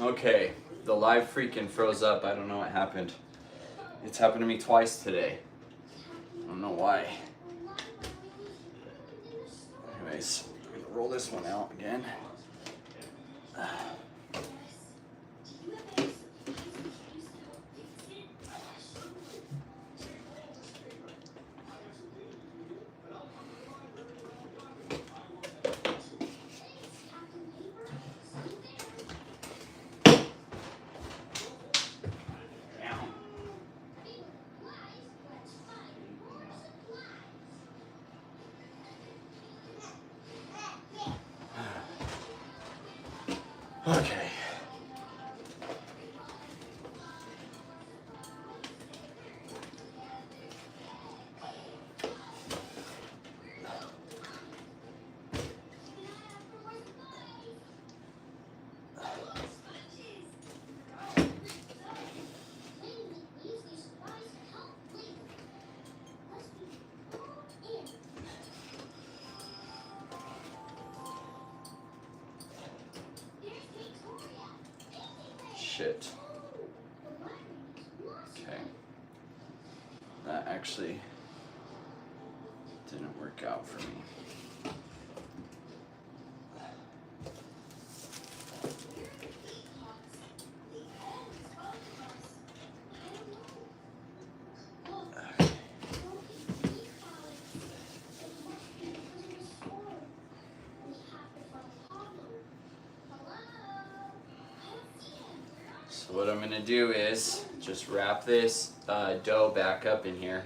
Okay, the live freaking froze up. I don't know what happened. It's happened to me twice today. I don't know why. Anyways, I'm gonna roll this one out again. Okay. Shit. Okay. That actually didn't work out for me. So what I'm gonna do is just wrap this dough back up in here.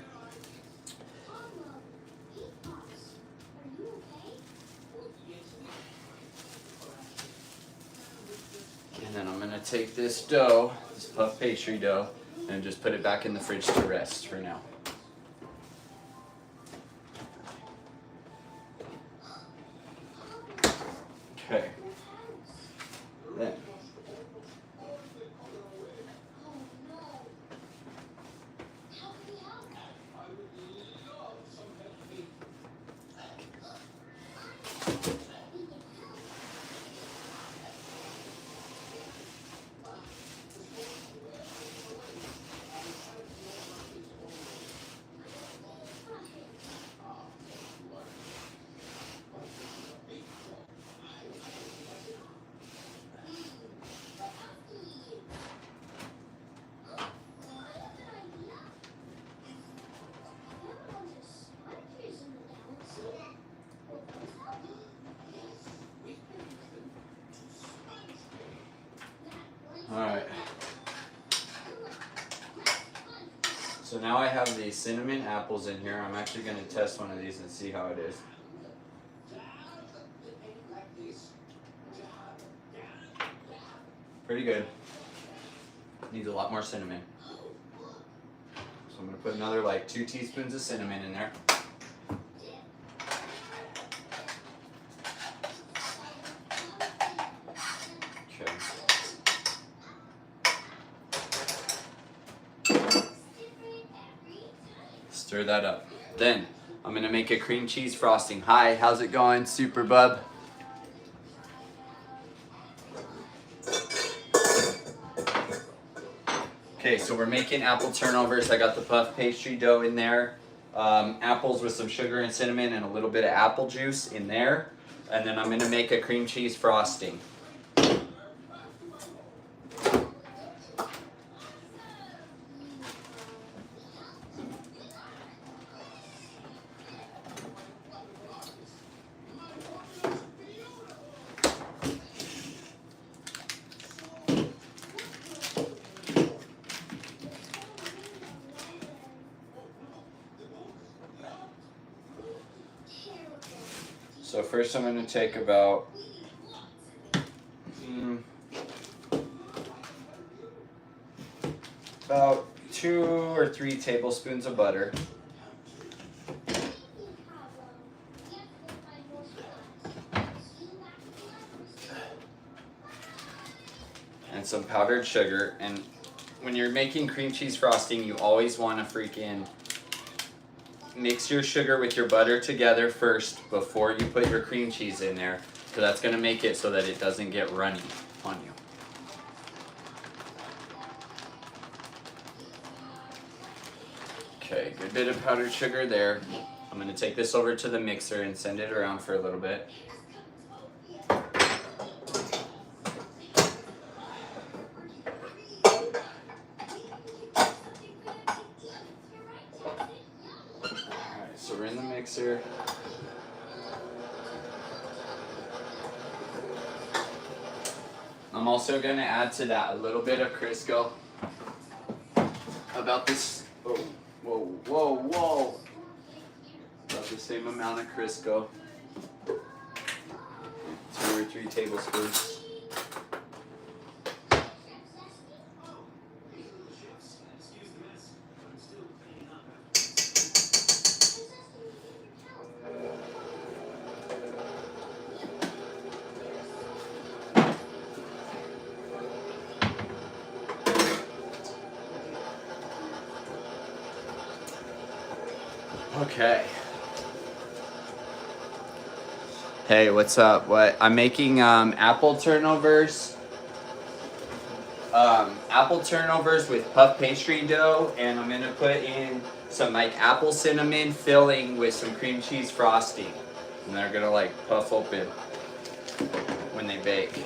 And then I'm gonna take this dough, this puff pastry dough, and just put it back in the fridge to rest for now. Okay. Then Alright. So now I have the cinnamon apples in here. I'm actually going to test one of these and see how it is. Pretty good. Needs a lot more cinnamon. So I'm going to put another like 2 teaspoons of cinnamon in there. Stir that up. Then I'm gonna make a cream cheese frosting. Hi, how's it going, Super Bub? Okay, so we're making apple turnovers. I got the puff pastry dough in there. Apples with some sugar and cinnamon and a little bit of apple juice in there. And then I'm gonna make a cream cheese frosting. So first I'm going to take about about 2 or 3 tablespoons of butter. And some powdered sugar. And when you're making cream cheese frosting, you always want to freaking mix your sugar with your butter together first before you put your cream cheese in there, because that's going to make it so that it doesn't get runny on you. Okay, good bit of powdered sugar there. I'm gonna take this over to the mixer and send it around for a little bit. Alright, so we're in the mixer. I'm also gonna add to that a little bit of Crisco. About this, whoa. About the same amount of Crisco. 2 or 3 tablespoons. Okay. Hey, what's up? What? I'm making apple turnovers. Apple turnovers with puff pastry dough, and I'm gonna put in some like apple cinnamon filling with some cream cheese frosting, and they're gonna like puff open when they bake.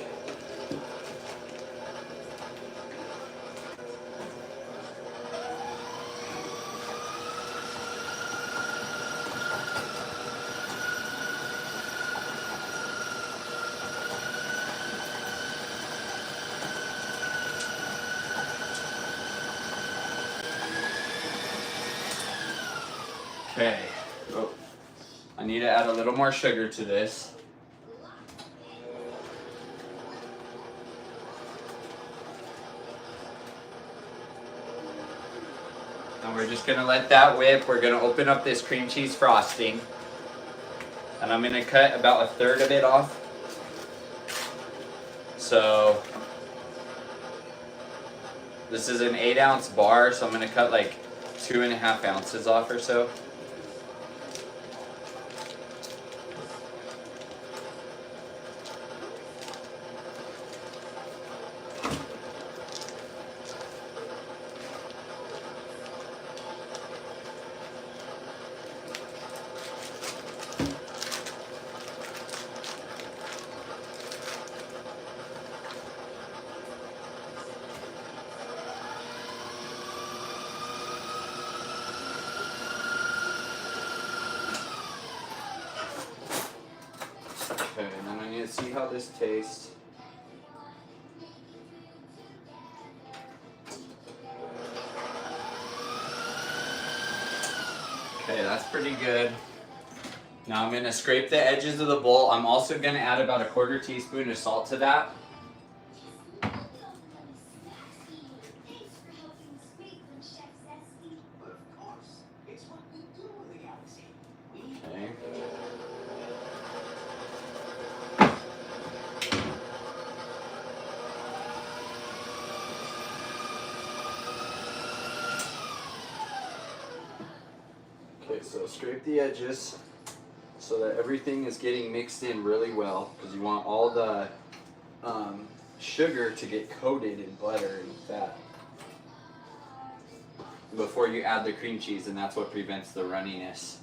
Okay. Oh. I need to add a little more sugar to this. And we're just gonna let that whip. We're gonna open up this cream cheese frosting. And I'm gonna cut about 1/3 of it off. So this is an 8-ounce bar, so I'm gonna cut like 2.5 ounces off or so. Okay, and then I need to see how this tastes. Okay, that's pretty good. Now I'm gonna scrape the edges of the bowl. I'm also gonna add about 1/4 teaspoon of salt to that. Okay. Okay, so scrape the edges so that everything is getting mixed in really well, because you want all the sugar to get coated in butter and fat before you add the cream cheese, and that's what prevents the runniness.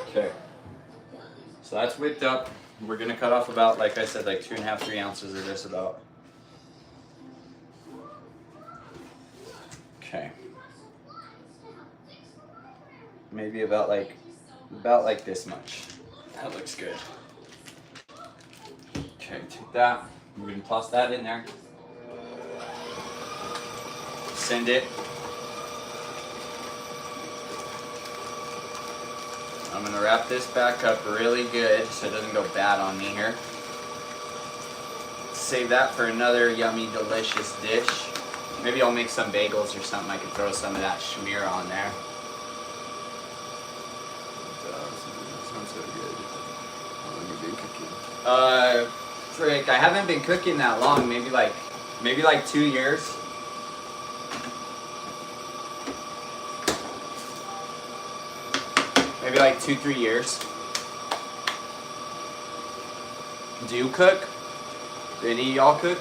Okay, so that's whipped up. We're gonna cut off about, like I said, like 2.5, 3 ounces of this about. Okay. Maybe about like this much. That looks good. Okay, take that. We're gonna toss that in there. Send it. I'm gonna wrap this back up really good so it doesn't go bad on me here. Save that for another yummy, delicious dish. Maybe I'll make some bagels or something. I can throw some of that schmear on there. Sounds so good. How long have you been cooking? Frick, I haven't been cooking that long. Maybe like 2 years. Maybe like 2-3 years. Do you cook? Do any of y'all cook?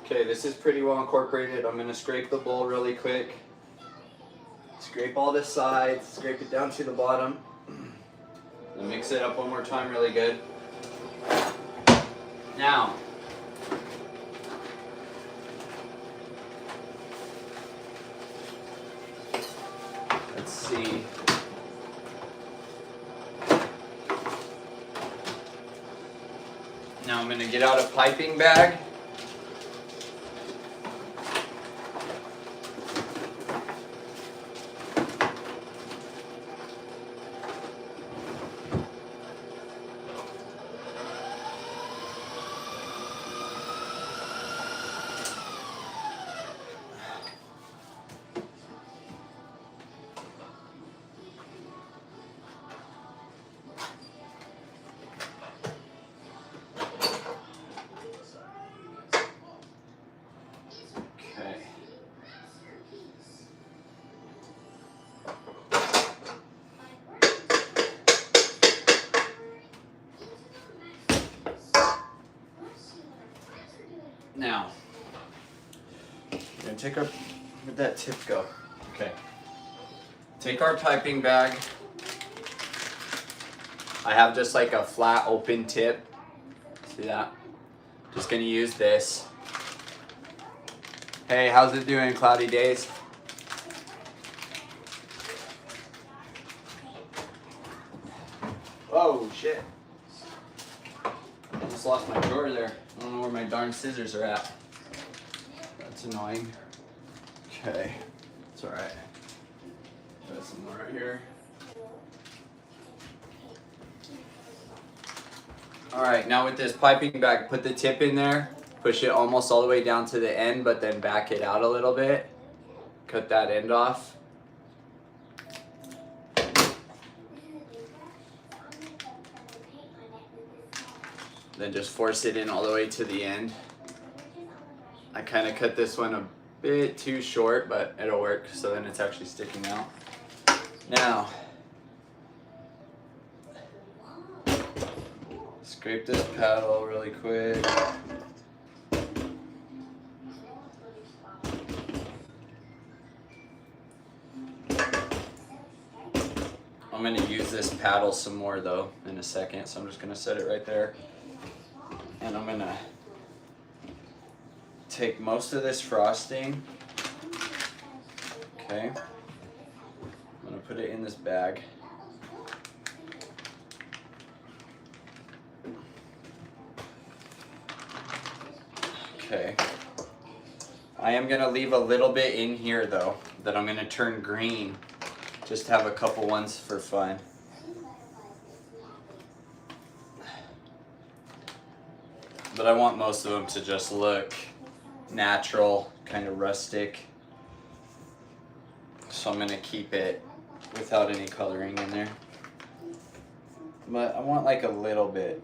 Okay, this is pretty well incorporated. I'm gonna scrape the bowl really quick. Scrape all the sides, scrape it down to the bottom. And mix it up one more time really good. Now, let's see. Now I'm gonna get out a piping bag. Now, we're gonna take our, where'd that tip go? Okay. Take our piping bag. I have just like a flat open tip. See that? Just gonna use this. Hey, how's it doing, cloudy days? Oh shit. I just lost my drawer there. I don't know where my darn scissors are at. That's annoying. Okay, it's alright. Got some more right here. Alright, now with this piping bag, put the tip in there. Push it almost all the way down to the end, but then back it out a little bit. Cut that end off. Then just force it in all the way to the end. I kind of cut this one a bit too short, but it'll work, so then it's actually sticking out. Now, scrape this paddle really quick. I'm going to use this paddle some more though in a second, so I'm just going to set it right there. And I'm going to take most of this frosting. Okay. I'm going to put it in this bag. Okay. I am going to leave a little bit in here though that I'm going to turn green. Just have a couple ones for fun. But I want most of them to just look natural, kind of rustic. So I'm gonna keep it without any coloring in there. But I want like a little bit,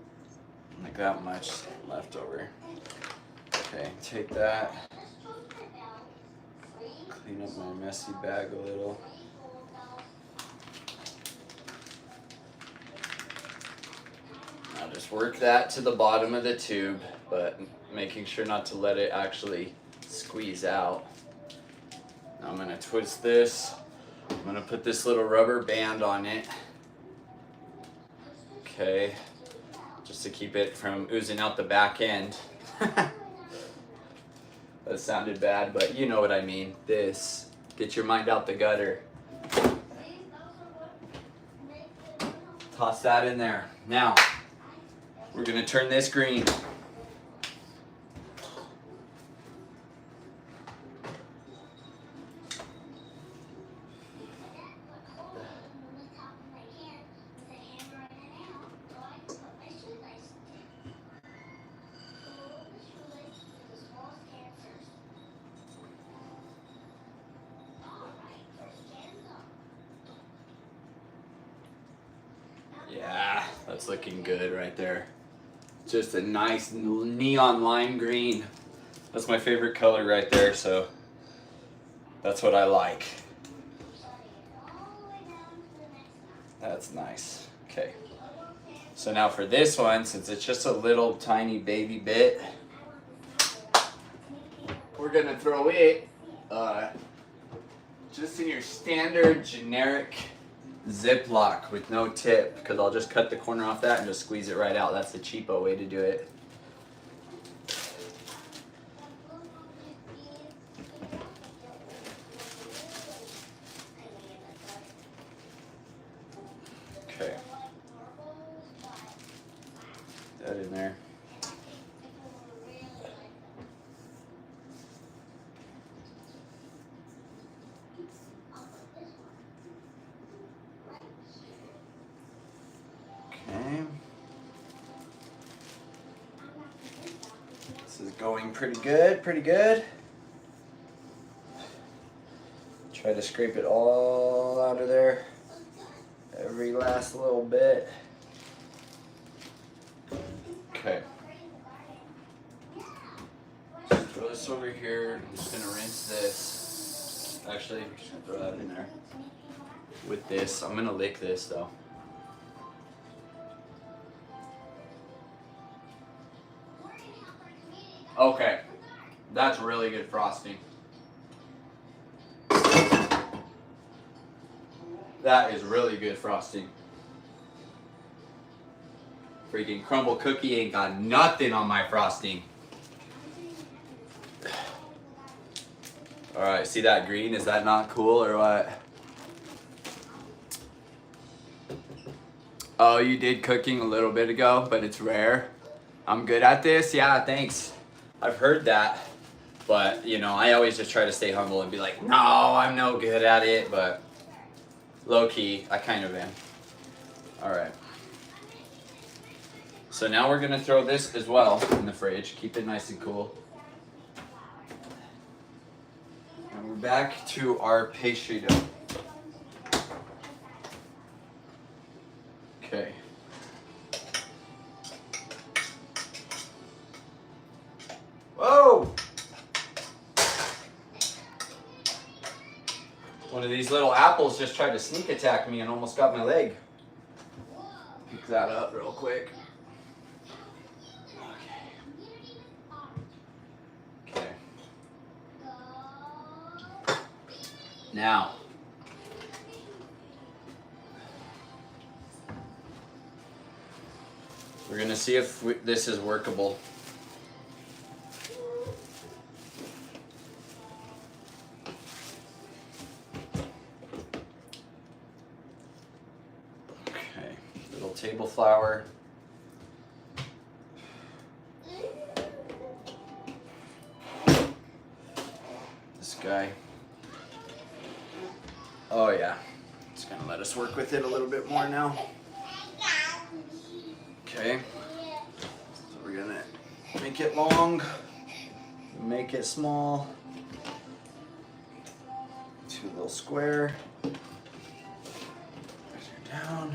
like that much left over. Okay, take that. Clean up my messy bag a little. Now just work that to the bottom of the tube, but making sure not to let it actually squeeze out. Now I'm gonna twist this. I'm gonna put this little rubber band on it. Okay, just to keep it from oozing out the back end. That sounded bad, but you know what I mean. This, get your mind out the gutter. Toss that in there. Now, we're gonna turn this green. Yeah, that's looking good right there. Just a nice neon lime green. That's my favorite color right there, so that's what I like. That's nice. Okay. So now for this one, since it's just a little tiny baby bit, we're gonna throw it just in your standard generic Ziploc with no tip, because I'll just cut the corner off that and just squeeze it right out. That's the cheapo way to do it. Okay. Put that in there. Okay. This is going pretty good, pretty good. Try to scrape it all out of there. Every last little bit. Okay. So throw this over here. I'm just gonna rinse this. Actually, I'm just gonna throw that in there. With this, I'm gonna lick this though. Okay, that's really good frosting. That is really good frosting. Freaking crumble cookie ain't got nothing on my frosting. Alright, see that green? Is that not cool or what? Oh, you did cooking a little bit ago, but it's rare. I'm good at this? Yeah, thanks. I've heard that. But, you know, I always just try to stay humble and be like, no, I'm no good at it, but low key, I kind of am. Alright. So now we're gonna throw this as well in the fridge. Keep it nice and cool. And we're back to our pastry dough. Okay. Whoa! One of these little apples just tried to sneak attack me and almost got my leg. Pick that up real quick. Okay. Now. We're gonna see if this is workable. Okay, little table flour. This guy. Oh yeah, it's gonna let us work with it a little bit more now. Okay, so we're gonna make it long, make it small, two little square, down.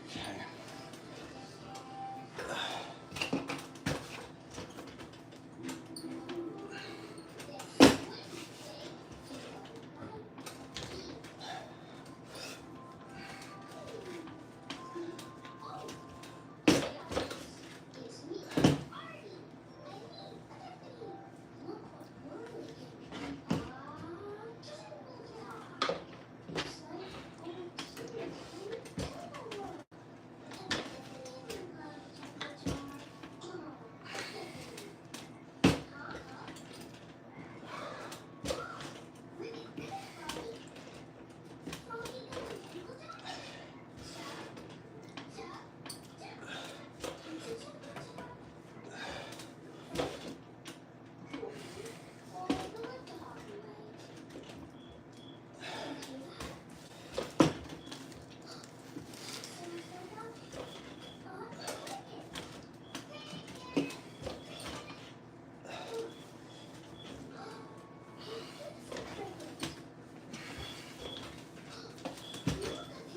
Okay.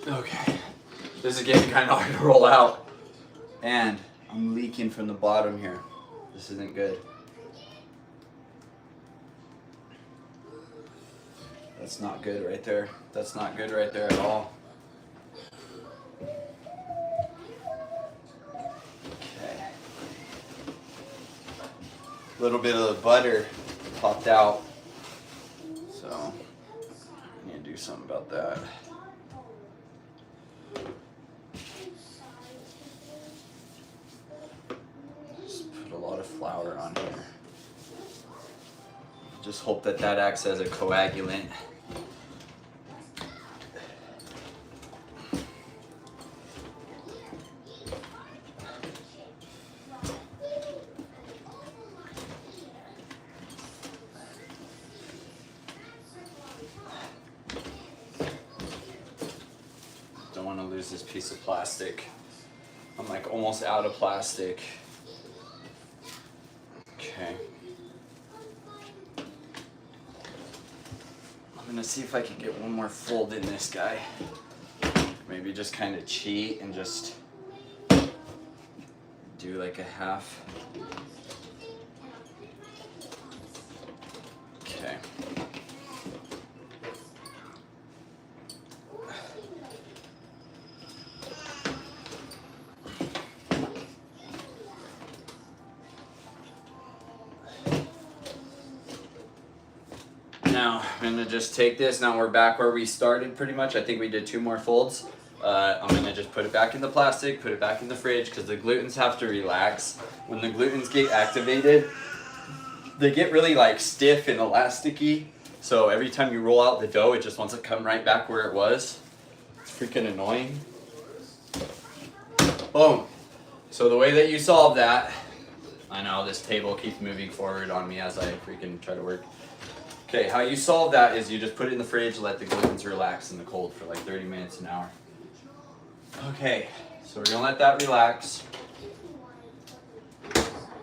Okay, This is getting kind of hard to roll out. And I'm leaking from the bottom here. This isn't good. That's not good right there. That's not good right there at all. Okay. A little bit of the butter popped out. So I need to do something about that. Just put a lot of flour on here. Just hope that that acts as a coagulant. Don't want to lose this piece of plastic. I'm like almost out of plastic. Okay. I'm gonna see if I can get one more fold in this guy. Maybe just kind of cheat and just do like a half. Okay. Now I'm gonna just take this. Now we're back where we started pretty much. I think we did 2 more folds. I'm gonna just put it back in the plastic, put it back in the fridge because the glutens have to relax. When the glutens get activated, they get really like stiff and elasticy. So every time you roll out the dough, it just wants to come right back where it was. It's freaking annoying. Boom. So the way that you solve that, I know this table keeps moving forward on me as I freaking try to work. Okay, how you solve that is you just put it in the fridge, let the glutens relax in the cold for like 30 minutes, an hour. Okay, so we're gonna let that relax.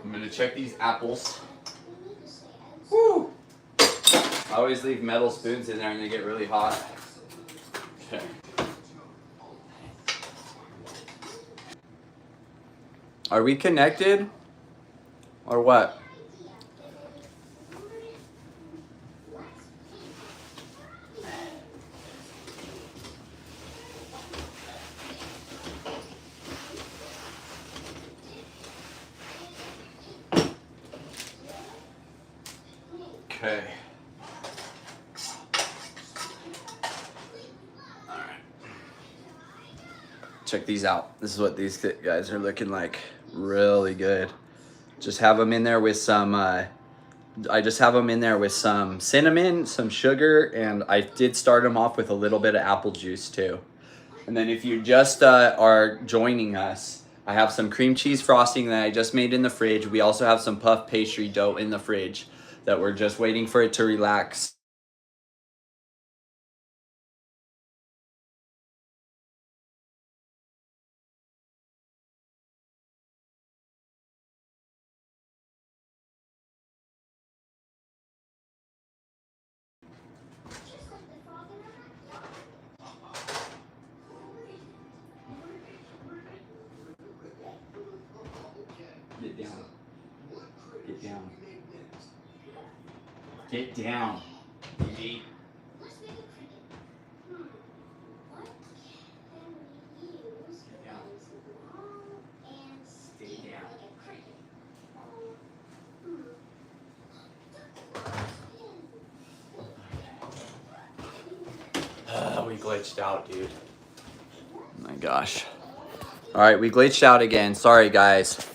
I'm gonna check these apples. Woo! I always leave metal spoons in there and they get really hot. Okay. Are we connected? Or what? Okay. All right. Check these out. This is what these guys are looking like. Really good. Just have them in there with some, I just have them in there with some cinnamon, some sugar, and I did start them off with a little bit of apple juice too. And then if you just are joining us, I have some cream cheese frosting that I just made in the fridge. We also have some puff pastry dough in the fridge that we're just waiting for it to relax. Get down. Get down. Get down. Eat. Get down. Stay down. We glitched out, dude. Oh my gosh. All right, we glitched out again. Sorry, guys.